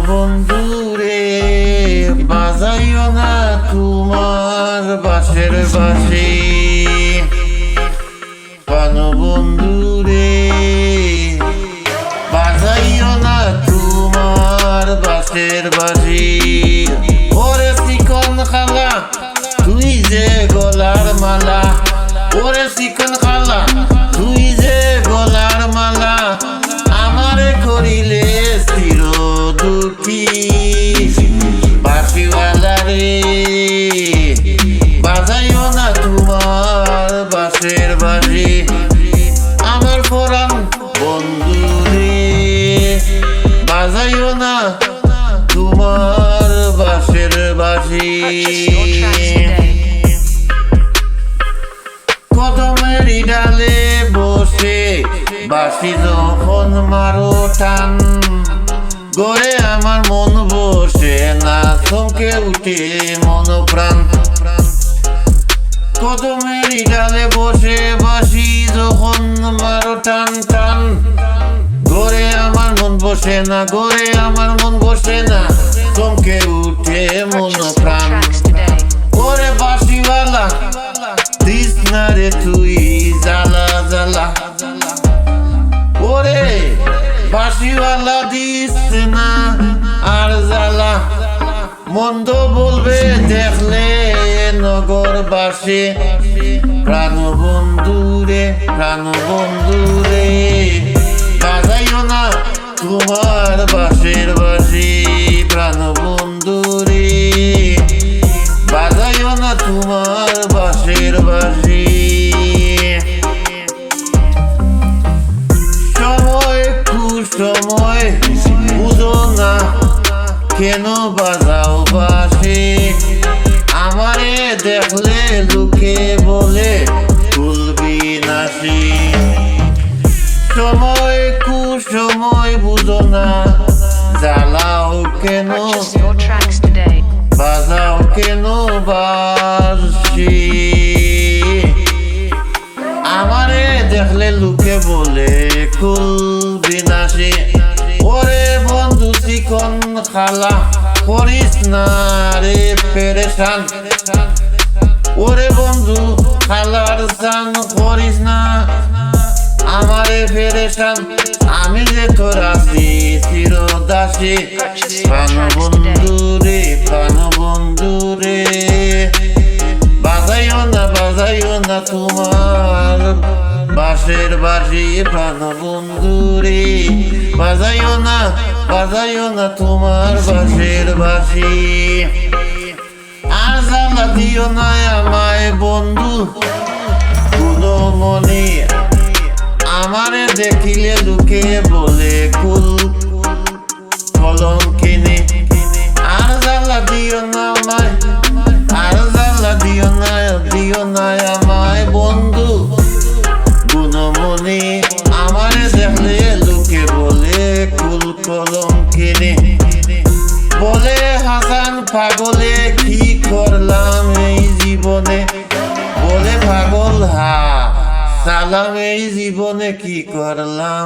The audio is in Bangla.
বন্ধুরে বাজাইও না তোমার বাঁশের বাঁশি। বন্ধুরে বাজাইও না তোমার বাঁশের বাঁশি। ওরে চিকন খালা তুই যে গলার মালা, ওরে চিকন খালা তুই যে গলার মালা, আমারে করিলে চির দুঃখী। বাঁশিওয়ালা রে বাজাইও না তোমার বাঁশের বাঁশি। আমার পরাণ বন্ধু রে বাজাইও না তোমার বাঁশের বাঁশি। কদমের ডালে বসে বাঁশি যখন মারো টান, গড়ে আমার মন বসে না চমকে উঠে মন প্রাণ। কদমের ডালে বসে বাঁশি যখন মারো টান টান, গড়ে আমার মন বসে না, গড়ে আমার মন বসে না, চমকে উঠে মন প্রাণ। ওরে বাঁশিওয়ালা দিস না রে তুই জ্বালা জ্বালা, ওরে বাঁশিওয়ালা দিস না আর জ্বালা। মন্দ বলবে দেখলে নগরবাসী। প্রাণ বন্ধুরে প্রাণ বন্ধুরে বাজাইও না তোমার বাঁশের বাঁশি। প্রাণ বন্ধুরে বাজাইও না তোমার বাঁশের বাঁশি। সময় কুসময় বুঝো না কেন বাজাও বাঁশি। আমারে দেখলে লোকে বলে ভুলবি নাসি। সময় কুসময় বুঝো না জ্বালাও কেন বাজাও কেন বাঁশি। আমারে দেখলে লোকে বলে কুল বিনাশী। ওরে বন্ধু চিকন খালা করিস না রে পেরেশান, ওরে বন্ধু খালার চান করিস না আমারে পেরেশান। আমি যে তোর আছি চিরদাসী। প্রাণ বন্ধুরে প্রাণ বন্ধুরে বাজাইও না তোমার বাঁশের বাঁশি। প্রাণ বন্ধুরে বাজাইও না তোমার বাঁশের বাঁশি। আর জ্বালা দিও না আমায় বন্ধু কোনো মনে, আমারে দেখিলে লোকে বলে কুল কলঙ্কিনী। আর জ্বালা দিও না আমায়, আর জ্বালা দিও না আমায় বন্ধু গুণমণি। আমারে দেখলে লোকে বলে কুল কলঙ্কিনী। বলে হাসান পাগলে কি করলাম এই জীবনে, বলে পাগল হা সালাম এই জীবনে কি করলাম।